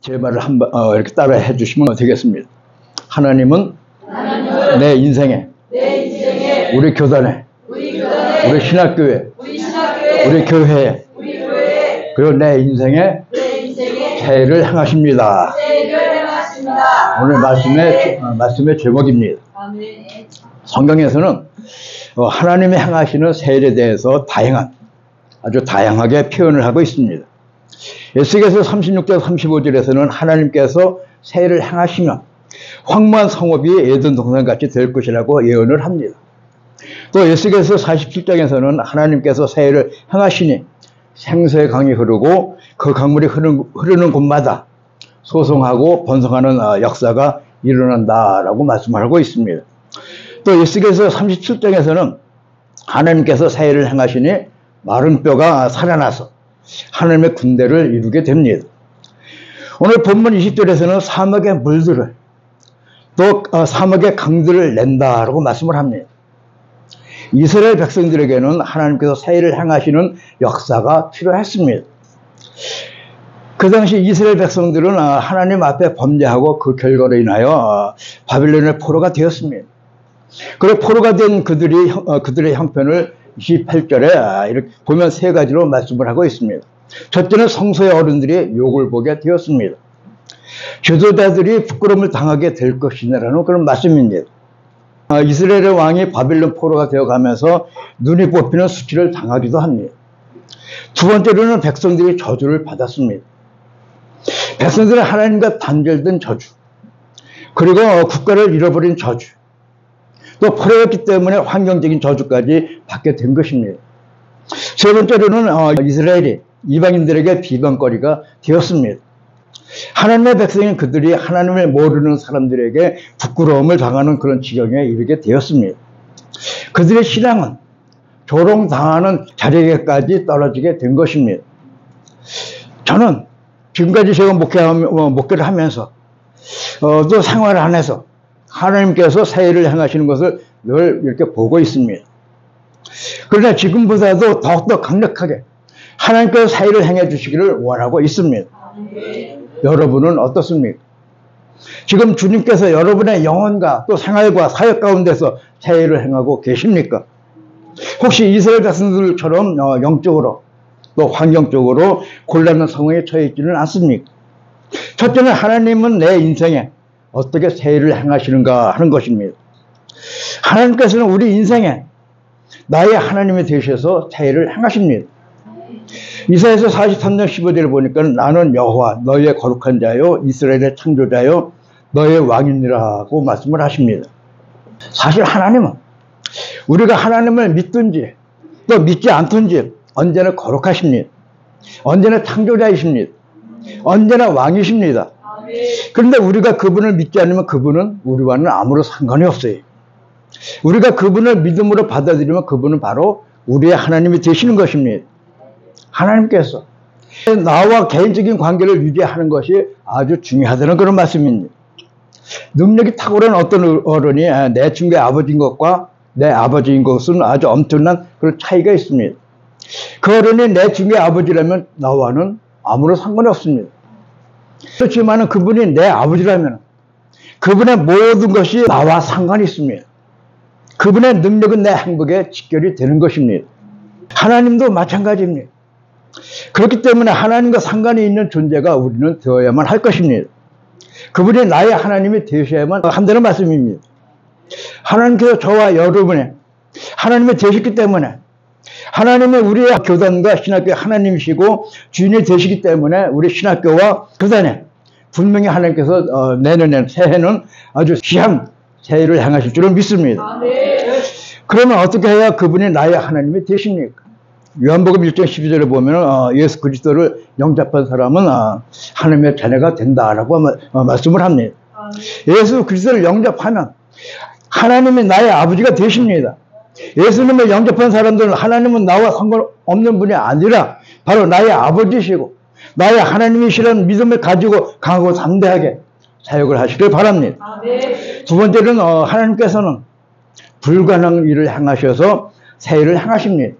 제 말을 한번 이렇게 따라 해주시면 되겠습니다. 하나님은 내 인생에, 우리 교단에, 우리 신학교에, 우리 교회에, 그리고 내 인생에 새해를 행하십니다. 오늘 말씀의 제목입니다. 성경에서는 하나님이 행하시는 새해에 대해서 아주 다양하게 표현을 하고 있습니다. 에스겔서 36절 35절에서는 하나님께서 새해를 행하시면 황무한 성읍이 에덴 동산같이 될 것이라고 예언을 합니다. 또 에스겔서 47장에서는 하나님께서 새해를 행하시니 생수의 강이 흐르고 그 강물이 흐르는 곳마다 소송하고 번성하는 역사가 일어난다라고 말씀하고 있습니다. 또 에스겔서 37장에서는 하나님께서 새해를 행하시니 마른 뼈가 살아나서 하나님의 군대를 이루게 됩니다. 오늘 본문 20절에서는 사막의 물들을 또 사막의 강들을 낸다라고 말씀을 합니다. 이스라엘 백성들에게는 하나님께서 새해를 행하시는 역사가 필요했습니다. 그 당시 이스라엘 백성들은 하나님 앞에 범죄하고 그 결과로 인하여 바빌론의 포로가 되었습니다. 그리고 포로가 된 그들의 형편을 28절에 이렇게 보면 세 가지로 말씀을 하고 있습니다. 첫째는 성소의 어른들이 욕을 보게 되었습니다. 지도자들이 부끄러움을 당하게 될 것이라는 그런 말씀입니다. 이스라엘의 왕이 바빌론 포로가 되어가면서 눈이 뽑히는 수치를 당하기도 합니다. 두 번째로는 백성들이 저주를 받았습니다. 백성들은 하나님과 단절된 저주, 그리고 국가를 잃어버린 저주, 또 포로였기 때문에 환경적인 저주까지 받게 된 것입니다. 세 번째로는 이스라엘이 이방인들에게 비방거리가 되었습니다. 하나님의 백성인 그들이 하나님을 모르는 사람들에게 부끄러움을 당하는 그런 지경에 이르게 되었습니다. 그들의 신앙은 조롱당하는 자리에까지 떨어지게 된 것입니다. 저는 지금까지 제가 목회를 하면서 또 생활 안에서 하나님께서 새해를 행하시는 것을 늘 이렇게 보고 있습니다. 그러나 지금보다도 더욱더 강력하게 하나님께서 새해를 행해 주시기를 원하고 있습니다. 여러분은 어떻습니까? 지금 주님께서 여러분의 영혼과 또 생활과 사역 가운데서 새해를 행하고 계십니까? 혹시 이스라엘 백성들처럼 영적으로 또 환경적으로 곤란한 상황에 처해 있지는 않습니까? 첫째는 하나님은 내 인생에 어떻게 새해를 행하시는가 하는 것입니다. 하나님께서는 우리 인생에 나의 하나님이 되셔서 새해를 행하십니다. 이사야서 43장 15절을 보니까 나는 여호와 너희의 거룩한 자요 이스라엘의 창조자요 너희의 왕이니라고 말씀을 하십니다. 사실 하나님은 우리가 하나님을 믿든지 또 믿지 않든지 언제나 거룩하십니다. 언제나 창조자이십니다. 언제나 왕이십니다. 그런데 우리가 그분을 믿지 않으면 그분은 우리와는 아무런 상관이 없어요. 우리가 그분을 믿음으로 받아들이면 그분은 바로 우리의 하나님이 되시는 것입니다. 하나님께서 나와 개인적인 관계를 유지하는 것이 아주 중요하다는 그런 말씀입니다. 능력이 탁월한 어떤 어른이 내 친구의 아버지인 것과 내 아버지인 것은 아주 엄청난 그런 차이가 있습니다. 그 어른이 내 친구의 아버지라면 나와는 아무런 상관이 없습니다. 그렇지만 그분이 내 아버지라면 그분의 모든 것이 나와 상관이 있습니다. 그분의 능력은 내 행복에 직결이 되는 것입니다. 하나님도 마찬가지입니다. 그렇기 때문에 하나님과 상관이 있는 존재가 우리는 되어야만 할 것입니다. 그분이 나의 하나님이 되셔야만 한다는 말씀입니다. 하나님께서 저와 여러분의 하나님이 되셨기 때문에 하나님이 우리의 교단과 신학교의 하나님이시고 주인이 되시기 때문에 우리 신학교와 교단에 분명히 하나님께서 내년에 새해는 아주 귀한 새해를 행하실 줄을 믿습니다. 그러면 어떻게 해야 그분이 나의 하나님이 되십니까? 요한복음 1장 12절에 보면 예수 그리스도를 영접한 사람은 하나님의 자녀가 된다라고 말씀을 합니다. 예수 그리스도를 영접하면 하나님이 나의 아버지가 되십니다. 예수님을 영접한 사람들은 하나님은 나와 상관없는 분이 아니라 바로 나의 아버지시고 나의 하나님이시라는 믿음을 가지고 강하고 담대하게 사역을 하시길 바랍니다. 두 번째는 하나님께서는 불가능한 일을 행하셔서 새해를 행하십니다.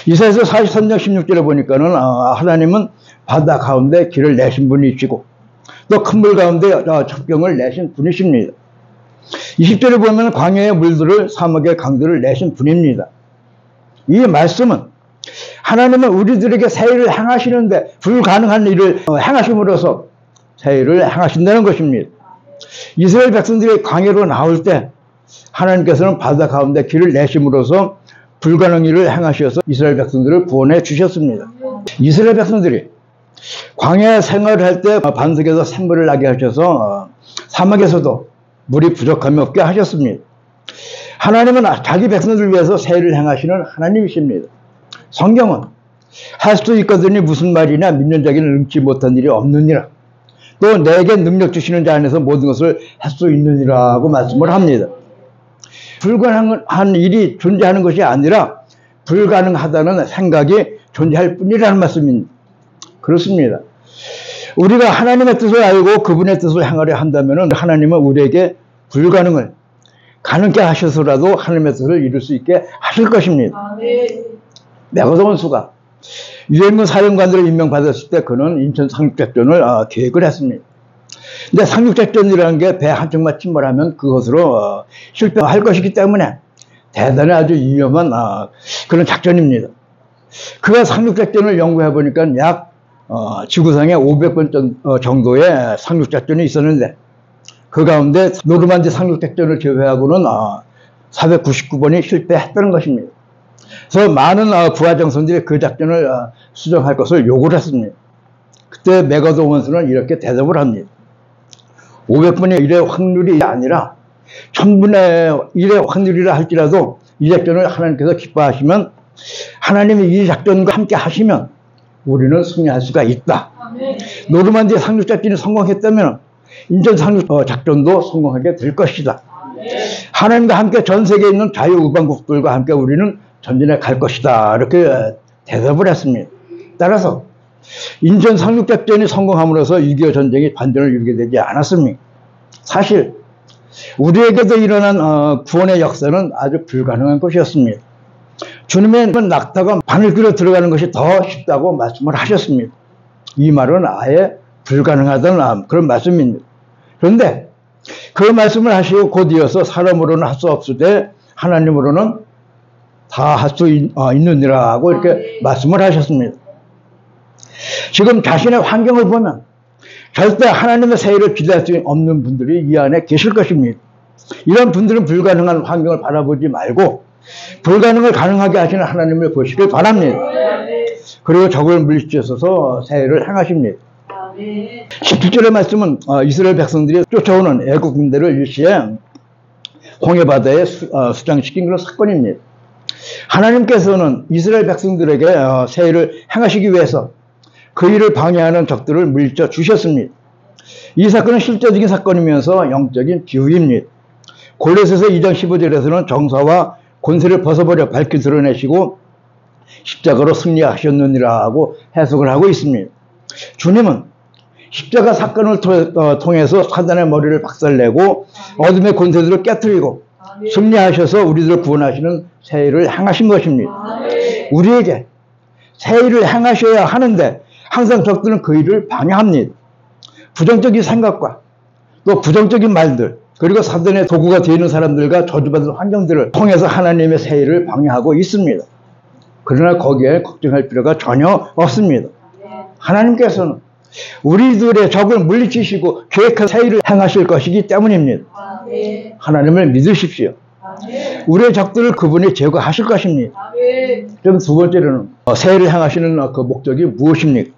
이사야서 43장 16절에 보니까는 하나님은 바다 가운데 길을 내신 분이시고 또 큰 물 가운데 첩경을 내신 분이십니다. 20절에 보면 광야의 물들을 사막의 강들을 내신 분입니다. 이 말씀은 하나님은 우리들에게 새 일을 행하시는데 불가능한 일을 행하심으로써 새 일을 행하신다는 것입니다. 이스라엘 백성들이 광야로 나올 때 하나님께서는 바다 가운데 길을 내심으로써 불가능한 일을 행하셔서 이스라엘 백성들을 구원해 주셨습니다. 이스라엘 백성들이 광야 생활을 할 때 반석에서 샘물을 나게 하셔서 사막에서도 물이 부족함이 없게 하셨습니다. 하나님은 자기 백성들을 위해서 새 일을 행하시는 하나님이십니다. 성경은 할 수 있거든요 무슨 말이냐 믿는 자에게는 능치 못한 일이 없느니라. 또 내게 능력 주시는 자 안에서 모든 것을 할 수 있느니라고 말씀을 합니다. 불가능한 일이 존재하는 것이 아니라 불가능하다는 생각이 존재할 뿐이라는 말씀입니다. 그렇습니다. 우리가 하나님의 뜻을 알고 그분의 뜻을 행하려 한다면 하나님은 우리에게 불가능을 가능케 하셔서라도 하나님의 뜻을 이룰 수 있게 하실 것입니다. 메가더 원수가 유엔군 사령관들을 임명받았을 때 그는 인천 상륙작전을 계획을 했습니다. 근데 상륙작전이라는 게 배 한 척만 침몰하면 그것으로 실패할 것이기 때문에 대단히 아주 위험한 그런 작전입니다. 그가 상륙작전을 연구해 보니까 약 지구상에 500번 정도의 상륙작전이 있었는데 그 가운데 노르만디 상륙작전을 제외하고는 499번이 실패했다는 것입니다. 그래서 많은 부하장성들이 그 작전을 수정할 것을 요구를 했습니다. 그때 메가더 원수는 이렇게 대답을 합니다. 500분의 1의 확률이 아니라 1000분의 1의 확률이라 할지라도 이 작전을 하나님께서 기뻐하시면 하나님이 이 작전과 함께 하시면 우리는 승리할 수가 있다. 노르만디 상륙작전이 성공했다면 인천 상륙작전도 성공하게 될 것이다. 하나님과 함께 전 세계에 있는 자유우방국들과 함께 우리는 전진해 갈 것이다. 이렇게 대답을 했습니다. 따라서 인천 상륙작전이 성공함으로써 6.25 전쟁이 반전을 이루게 되지 않았습니까? 사실 우리에게도 일어난 구원의 역사는 아주 불가능한 것이었습니다. 주님의 낙타가 바늘귀로 들어가는 것이 더 쉽다고 말씀을 하셨습니다. 이 말은 아예 불가능하다는 그런 말씀입니다. 그런데 그 말씀을 하시고 곧 이어서 사람으로는 할 수 없을 때 하나님으로는 다 할 수 있느니라고 이렇게 말씀을 하셨습니다. 지금 자신의 환경을 보면 절대 하나님의 새 일을 기대할 수 없는 분들이 이 안에 계실 것입니다. 이런 분들은 불가능한 환경을 바라보지 말고 불가능을 가능하게 하시는 하나님을 보시길 바랍니다. 그리고 적을 물리치셔서 새 일을 행하십니다. 17절의 말씀은 이스라엘 백성들이 쫓아오는 애국 군대를 일시에 홍해바다에 수장시킨 그런 사건입니다. 하나님께서는 이스라엘 백성들에게 새 일을 행하시기 위해서 그 일을 방해하는 적들을 물리쳐 주셨습니다. 이 사건은 실제적인 사건이면서 영적인 비유입니다. 골로새서 2장 15절에서는 정사와 권세를 벗어버려 밝히 드러내시고 십자가로 승리하셨느니라고 해석을 하고 있습니다. 주님은 십자가 사건을 통해서 사단의 머리를 박살내고 어둠의 권세들을 깨뜨리고 승리하셔서 우리들을 구원하시는 새 일을 행하신 것입니다. 우리에게 새 일을 행하셔야 하는데 항상 적들은 그 일을 방해합니다. 부정적인 생각과 또 부정적인 말들 그리고 사단의 도구가 되는 사람들과 저주받은 환경들을 통해서 하나님의 새 일을 방해하고 있습니다. 그러나 거기에 걱정할 필요가 전혀 없습니다. 하나님께서는 우리들의 적을 물리치시고 계획한 새 일을 행하실 것이기 때문입니다. 하나님을 믿으십시오. 우리의 적들을 그분이 제거하실 것입니다. 그럼 두 번째로는 새 일을 행하시는 그 목적이 무엇입니까?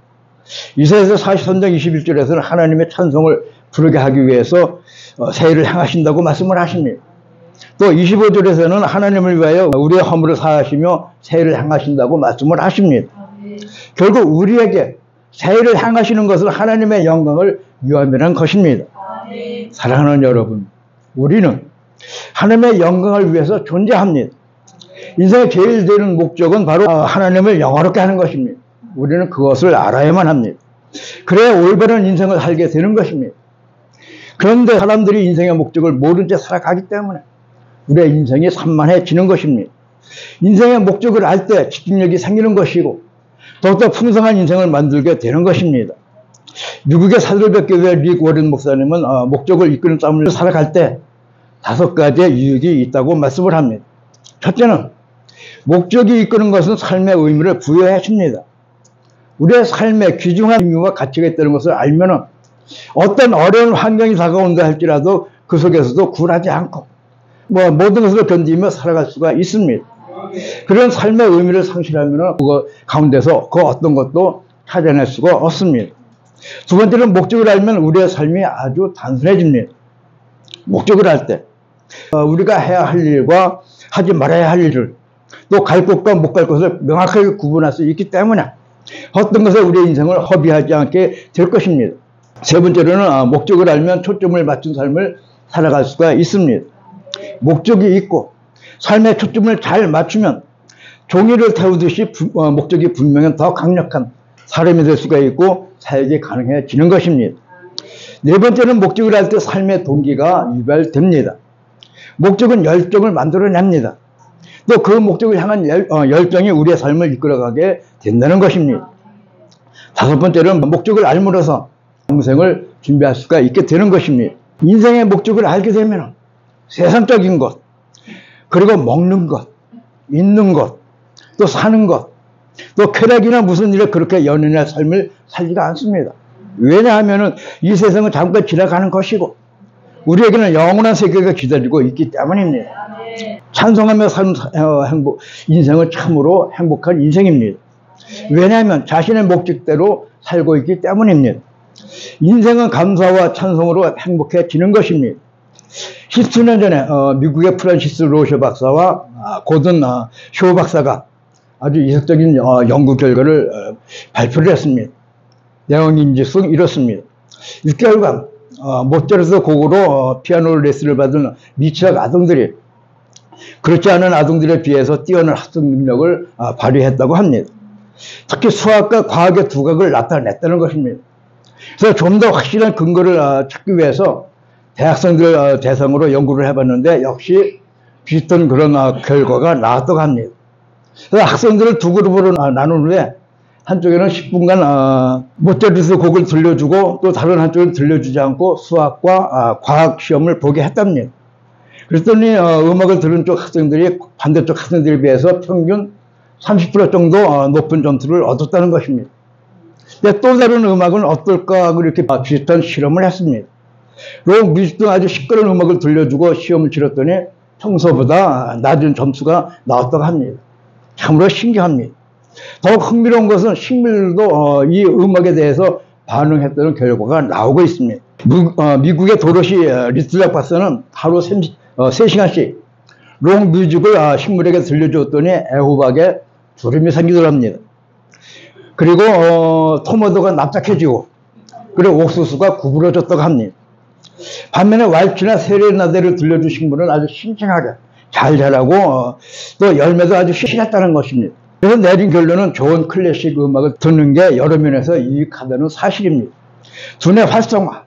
이사야서 43장 21절에서는 하나님의 찬송을 부르게 하기 위해서 새 일을 행하신다고 말씀을 하십니다. 또 25절에서는 하나님을 위하여 우리의 허물을 사하시며 새 일을 행하신다고 말씀을 하십니다. 결국 우리에게 새 일을 행하시는 것은 하나님의 영광을 위함이라는 것입니다. 사랑하는 여러분, 우리는 하나님의 영광을 위해서 존재합니다. 인생의 제일 되는 목적은 바로 하나님을 영화롭게 하는 것입니다. 우리는 그것을 알아야만 합니다. 그래야 올바른 인생을 살게 되는 것입니다. 그런데 사람들이 인생의 목적을 모른 채 살아가기 때문에 우리의 인생이 산만해지는 것입니다. 인생의 목적을 알 때 집중력이 생기는 것이고 더욱더 풍성한 인생을 만들게 되는 것입니다. 미국의 사도백교회 릭 워렌 목사님은 목적을 이끄는 삶을 살아갈 때 5가지의 유익이 있다고 말씀을 합니다. 첫째는 목적이 이끄는 것은 삶의 의미를 부여해 줍니다. 우리의 삶에 귀중한 의미와 가치가 있다는 것을 알면 어떤 어려운 환경이 다가온다 할지라도 그 속에서도 굴하지 않고 모든 것을 견디며 살아갈 수가 있습니다. 그런 삶의 의미를 상실하면 그 가운데서 그 어떤 것도 찾아낼 수가 없습니다. 두 번째는 목적을 알면 우리의 삶이 아주 단순해집니다. 목적을 알 때 우리가 해야 할 일과 하지 말아야 할 일을 또 갈 곳과 못 갈 곳을 명확하게 구분할 수 있기 때문에 어떤 것에 우리의 인생을 허비하지 않게 될 것입니다. 세 번째로는 목적을 알면 초점을 맞춘 삶을 살아갈 수가 있습니다. 목적이 있고 삶의 초점을 잘 맞추면 종이를 태우듯이 목적이 분명한 더 강력한 사람이 될 수가 있고 사역이 가능해지는 것입니다. 네 번째는 목적을 알 때 삶의 동기가 유발됩니다. 목적은 열정을 만들어냅니다. 또 그 목적을 향한 열정이 우리의 삶을 이끌어가게 된다는 것입니다. 다섯 번째는 목적을 알므로써 영생을 준비할 수가 있게 되는 것입니다. 인생의 목적을 알게 되면 세상적인 것, 그리고 먹는 것, 있는 것, 또 사는 것, 또 쾌락이나 무슨 일에 그렇게 연연할 삶을 살지가 않습니다. 왜냐하면 이 세상은 잠깐 지나가는 것이고 우리에게는 영원한 세계가 기다리고 있기 때문입니다. 찬송하며 사는 인생은 참으로 행복한 인생입니다. 왜냐하면 자신의 목적대로 살고 있기 때문입니다. 인생은 감사와 찬송으로 행복해지는 것입니다. 10수년 전에 미국의 프란시스 로셔 박사와 고든 쇼 박사가 아주 이색적인 연구 결과를 발표를 했습니다. 내용인즉슨 이렇습니다. 6개월간 모차르트 곡으로 피아노 레슨을 받은 미취학 아동들이 그렇지 않은 아동들에 비해서 뛰어난 학습 능력을 발휘했다고 합니다. 특히 수학과 과학의 두각을 나타냈다는 것입니다. 그래서 좀 더 확실한 근거를 찾기 위해서 대학생들 대상으로 연구를 해봤는데 역시 비슷한 그런 결과가 나왔다고 합니다. 그래서 학생들을 두 그룹으로 나눈 후에 한쪽에는 10분간 모차르트 곡을 들려주고 또 다른 한쪽은 들려주지 않고 수학과 과학 시험을 보게 했답니다. 그랬더니 음악을 들은 쪽 학생들이 반대쪽 학생들에 비해서 평균 30% 정도 높은 점수를 얻었다는 것입니다. 근데 또 다른 음악은 어떨까 하고 이렇게 비슷한 실험을 했습니다. 록 뮤직 등 아주 시끄러운 음악을 들려주고 시험을 치렀더니 평소보다 낮은 점수가 나왔다고 합니다. 참으로 신기합니다. 더욱 흥미로운 것은 식물들도 이 음악에 대해서 반응했다는 결과가 나오고 있습니다. 미국의 도로시 리틀락 박사는 하루 3시간씩 록 뮤직을 식물에게 들려주었더니 애호박에 주름이 생기더랍니다. 그리고 토마토가 납작해지고 그리고 옥수수가 구부러졌다고 합니다. 반면에 왈츠나 세레나데를 들려준 식물은 아주 싱싱하게 잘 자라고 또 열매도 아주 싱싱했다는 것입니다. 그래서 내린 결론은 좋은 클래식 음악을 듣는 게 여러 면에서 유익하다는 사실입니다. 두뇌 활성화,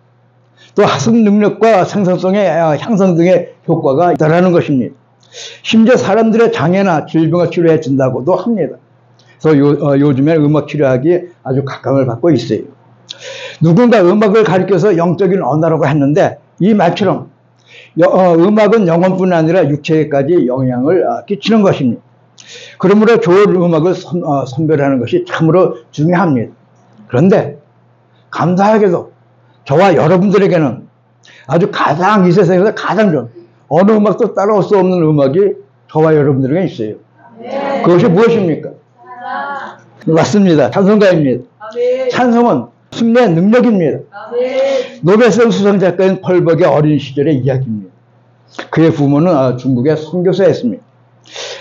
또 학습 능력과 생산성의 향상 등의 효과가 있다는 것입니다. 심지어 사람들의 장애나 질병을 치료해 준다고도 합니다. 그래서 요즘에 음악 치료학이 아주 각광을 받고 있어요. 누군가 음악을 가리켜서 영적인 언어라고 했는데 이 말처럼 음악은 영혼뿐 아니라 육체에까지 영향을 끼치는 것입니다. 그러므로 좋은 음악을 선별하는 것이 참으로 중요합니다. 그런데 감사하게도 저와 여러분들에게는 아주 가장 이 세상에서 가장 좋은 어느 음악도 따라올 수 없는 음악이 저와 여러분들에게 있어요. 그것이 무엇입니까? 맞습니다. 찬송가입니다. 찬송은 승리의 능력입니다. 노벨상 수상 작가인 펄벅의 어린 시절의 이야기입니다. 그의 부모는 중국의 선교사였습니다.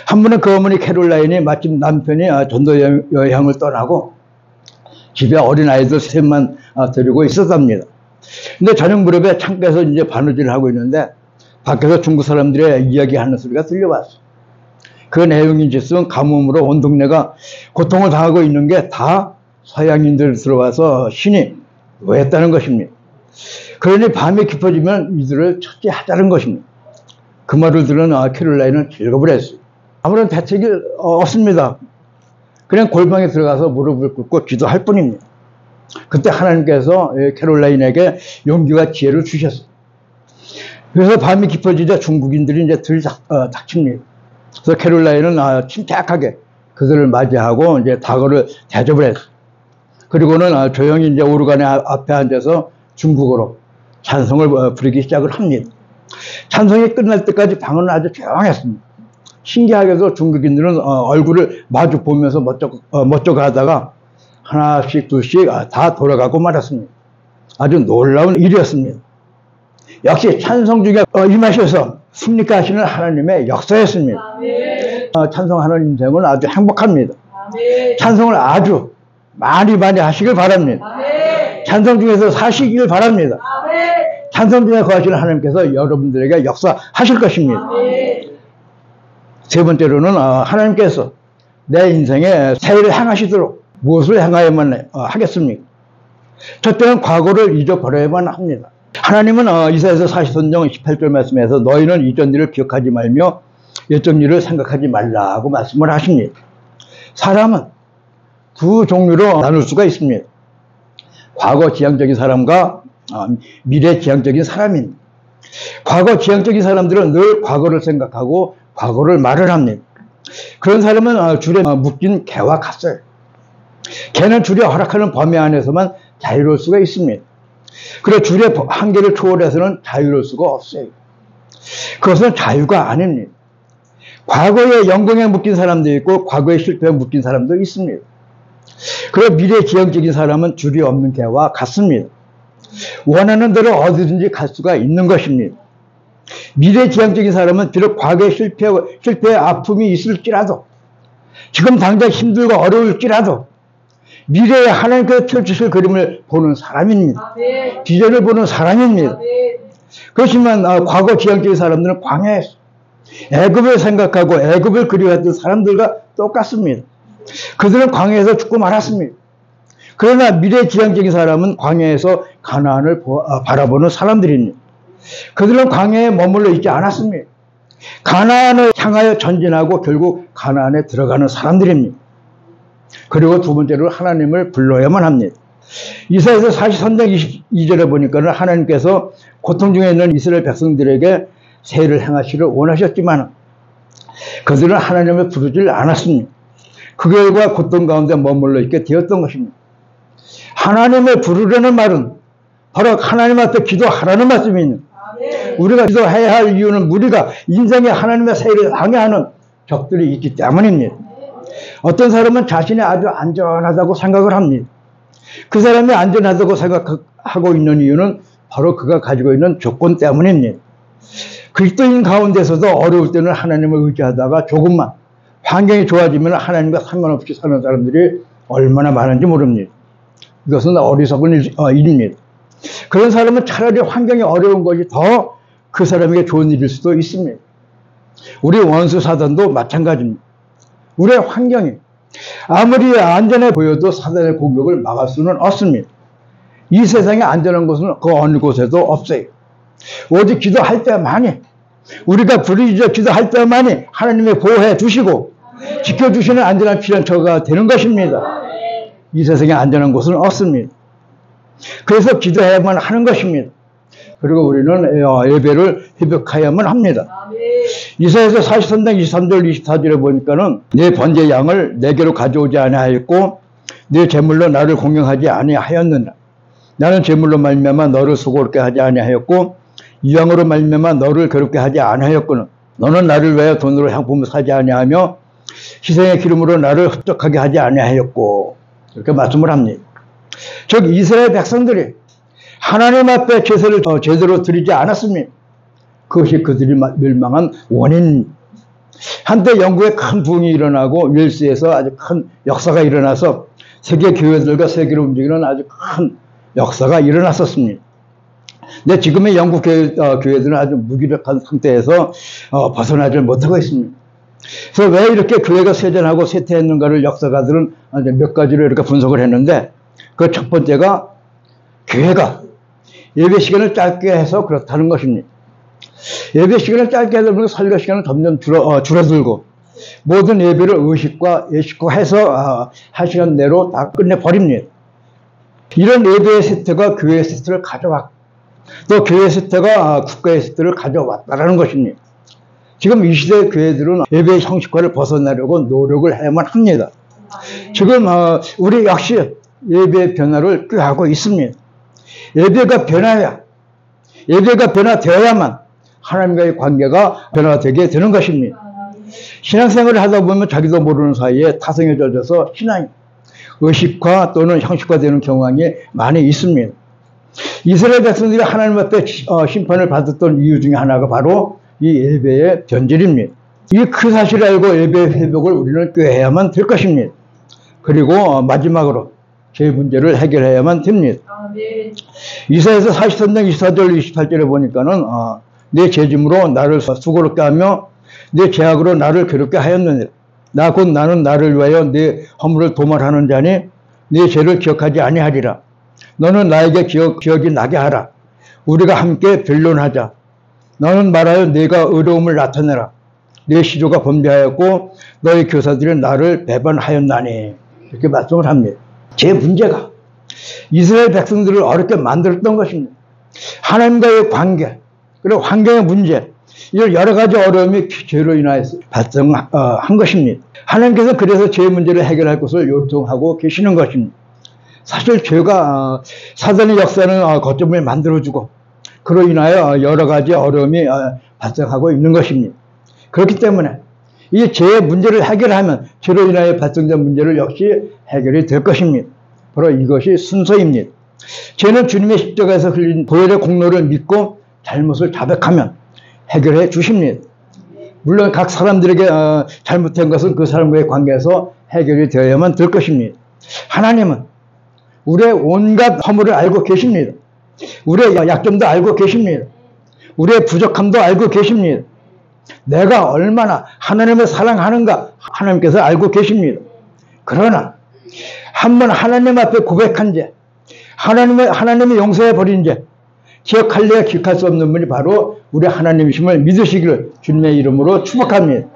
한 번은 그 어머니 캐롤라인이 마침 남편이 전도 여행을 떠나고 집에 어린 아이들 셋만 데리고 있었답니다. 근데 저녁 무렵에 창가에서 이제 바느질을 하고 있는데 밖에서 중국 사람들의 이야기하는 소리가 들려왔어. 그 내용인즉슨 가뭄으로 온 동네가 고통을 당하고 있는 게 다 서양인들 들어와서 신이 노했다는 것입니다. 그러니 밤이 깊어지면 이들을 처치하자는 것입니다. 그 말을 들은 캐롤라인은 즐겁을 했어요. 아무런 대책이 없습니다. 그냥 골방에 들어가서 무릎을 꿇고 기도할 뿐입니다. 그때 하나님께서 캐롤라인에게 용기와 지혜를 주셨어요. 그래서 밤이 깊어지자 중국인들이 이제 닥칩니다. 그래서 캐롤라인은 침착하게 그들을 맞이하고 이제 닭을 대접을 했어요. 그리고는 조용히 이제 오르간의 앞에 앉아서 중국어로 찬송을 부르기 시작을 합니다. 찬송이 끝날 때까지 방은 아주 조용했습니다. 신기하게도 중국인들은 얼굴을 마주 보면서 멋쩍어 하다가 하나씩 둘씩 다 돌아가고 말았습니다. 아주 놀라운 일이었습니다. 역시 찬송 중에 임하셔서 승리하시는 하나님의 역사였습니다. 찬송하는 인생은 아주 행복합니다. 찬송을 아주 많이 하시길 바랍니다. 찬송 중에서 사시길 바랍니다. 찬송 중에 거하시는 하나님께서 여러분들에게 역사하실 것입니다. 세 번째로는 하나님께서 내 인생에 새 일을 행하시도록 무엇을 행하야만 하겠습니까? 첫째는 과거를 잊어버려야만 합니다. 하나님은 이사야서 40선정 18절 말씀에서 너희는 이전 일을 기억하지 말며 옛전 일을 생각하지 말라고 말씀을 하십니다. 사람은 두 종류로 나눌 수가 있습니다. 과거 지향적인 사람과 미래 지향적인 사람입니다. 과거 지향적인 사람들은 늘 과거를 생각하고 과거를 말을 합니다. 그런 사람은 줄에 묶인 개와 같아요. 개는 줄이 허락하는 범위 안에서만 자유로울 수가 있습니다. 그래 줄의 한계를 초월해서는 자유로울 수가 없어요. 그것은 자유가 아닙니다. 과거의 영광에 묶인 사람도 있고 과거의 실패에 묶인 사람도 있습니다. 그리고 미래 지향적인 사람은 줄이 없는 개와 같습니다. 원하는 대로 어디든지 갈 수가 있는 것입니다. 미래 지향적인 사람은 비록 과거의 실패의 아픔이 있을지라도 지금 당장 힘들고 어려울지라도 미래에 하나님께서 펼치실 그림을 보는 사람입니다. 비전을 보는 사람입니다. 그렇지만 과거 지향적인 사람들은 광야에서 애굽을 생각하고 애굽을 그리워했던 사람들과 똑같습니다. 그들은 광야에서 죽고 말았습니다. 그러나 미래 지향적인 사람은 광야에서 가나안을 바라보는 사람들입니다. 그들은 광야에 머물러 있지 않았습니다. 가나안을 향하여 전진하고 결국 가나안에 들어가는 사람들입니다. 그리고 두 번째로 하나님을 불러야만 합니다. 이사야서 40선장 22절에 보니까는 하나님께서 고통 중에 있는 이스라엘 백성들에게 세일을 행하시를 원하셨지만 그들은 하나님을 부르질 않았습니다. 그 결과 고통 가운데 머물러 있게 되었던 것입니다. 하나님을 부르려는 말은 바로 하나님 앞에 기도하라는 말씀입니다. 우리가 기도해야 할 이유는 우리가 인생에 하나님의 세일을 당해하는 적들이 있기 때문입니다. 어떤 사람은 자신이 아주 안전하다고 생각을 합니다. 그 사람이 안전하다고 생각하고 있는 이유는 바로 그가 가지고 있는 조건 때문입니다. 그리스도인 가운데서도 어려울 때는 하나님을 의지하다가 조금만 환경이 좋아지면 하나님과 상관없이 사는 사람들이 얼마나 많은지 모릅니다. 이것은 어리석은 일입니다. 그런 사람은 차라리 환경이 어려운 것이 더 그 사람에게 좋은 일일 수도 있습니다. 우리 원수 사단도 마찬가지입니다. 우리의 환경이 아무리 안전해 보여도 사단의 공격을 막을 수는 없습니다. 이 세상에 안전한 곳은 그 어느 곳에도 없어요. 오직 기도할 때만이 우리가 부르짖어 기도할 때만이 하나님이 보호해 주시고 지켜주시는 안전한 피난처가 되는 것입니다. 이 세상에 안전한 곳은 없습니다. 그래서 기도해야만 하는 것입니다. 그리고 우리는 예배를 회복해야만 합니다. 이사야서 40선장 23절 24절에 보니까는 내 번제 양을 내게로 가져오지 아니하였고 내 제물로 나를 공경하지 아니하였느냐. 나는 제물로 말미암아 너를 수고롭게 하지 아니하였고 이왕으로 말미암아 너를 괴롭게 하지 아니하였거늘 너는 나를 위하여 돈으로 향품을 사지 아니하며 희생의 기름으로 나를 흡족하게 하지 아니하였고 이렇게 말씀을 합니다. 즉 이스라엘 백성들이 하나님 앞에 제사를 제대로 드리지 않았습니다. 그것이 그들이 멸망한 원인입니다. 한때 영국에 큰 부흥이 일어나고 웰스에서 아주 큰 역사가 일어나서 세계 교회들과 세계로 움직이는 아주 큰 역사가 일어났었습니다. 근데 지금의 영국 교회들은 아주 무기력한 상태에서 벗어나지 못하고 있습니다. 그래서 왜 이렇게 교회가 쇠전하고 쇠퇴했는가를 역사가들은 몇 가지로 이렇게 분석을 했는데 그 첫 번째가 교회가 예배 시간을 짧게 해서 그렇다는 것입니다. 예배 시간을 짧게 하다 보니까 설교 시간은 점점 줄어들고 모든 예배를 의식과 예식과 해서 1시간 내로 다 끝내버립니다. 이런 예배의 세태가 교회의 세태를 가져왔고 또 교회의 세태가 국가의 세태를 가져왔다라는 것입니다. 지금 이 시대 교회들은 예배의 형식화를 벗어나려고 노력을 해야만 합니다. 지금 우리 역시 예배의 변화를 꾀하고 있습니다. 예배가 변화되어야만 하나님과의 관계가 변화되게 되는 것입니다. 신앙생활을 하다 보면 자기도 모르는 사이에 타성에 젖어서 신앙이 의식화 또는 형식화되는 경향이 많이 있습니다. 이스라엘 백성들이 하나님 앞에 심판을 받았던 이유 중에 하나가 바로 이 예배의 변질입니다. 이 그 사실을 알고 예배의 회복을 우리는 꾀해야만 될 것입니다. 그리고 마지막으로 죄 문제를 해결해야만 됩니다. 이사야서 43장 24절 28절에 보니까는 내 죄짐으로 나를 수고롭게 하며 내 죄악으로 나를 괴롭게 하였느니라. 나 곧 나는 나를 위하여 내 허물을 도말하는 자니 내 죄를 기억하지 아니하리라. 너는 나에게 기억이 나게 하라. 우리가 함께 변론하자. 너는 말하여 내가 의로움을 나타내라. 내 시조가 범죄하였고 너의 교사들이 나를 배반하였나니. 이렇게 말씀을 합니다. 제 문제가 이스라엘 백성들을 어렵게 만들었던 것입니다. 하나님과의 관계, 그리고 환경의 문제, 이런 여러 가지 어려움이 죄로 인하여서 발생한 것입니다. 하나님께서 그래서 죄 문제를 해결할 것을 요청하고 계시는 것입니다. 사실 죄가 사단의 역사는 거점을 만들어주고 그로 인하여 여러 가지 어려움이 발생하고 있는 것입니다. 그렇기 때문에 이 죄의 문제를 해결하면 죄로 인하여 발생된 문제를 역시 해결이 될 것입니다. 바로 이것이 순서입니다. 죄는 주님의 십자가에서 흘린 보혈의 공로를 믿고 잘못을 자백하면 해결해 주십니다. 물론 각 사람들에게 잘못된 것은 그 사람과의 관계에서 해결이 되어야만 될 것입니다. 하나님은 우리의 온갖 허물을 알고 계십니다. 우리의 약점도 알고 계십니다. 우리의 부족함도 알고 계십니다. 내가 얼마나 하나님을 사랑하는가 하나님께서 알고 계십니다. 그러나 한번 하나님 앞에 고백한 죄, 하나님의 용서해 버린 죄, 기억할래야 기억할 수 없는 분이 바로 우리 하나님이심을 믿으시기를 주님의 이름으로 축복합니다.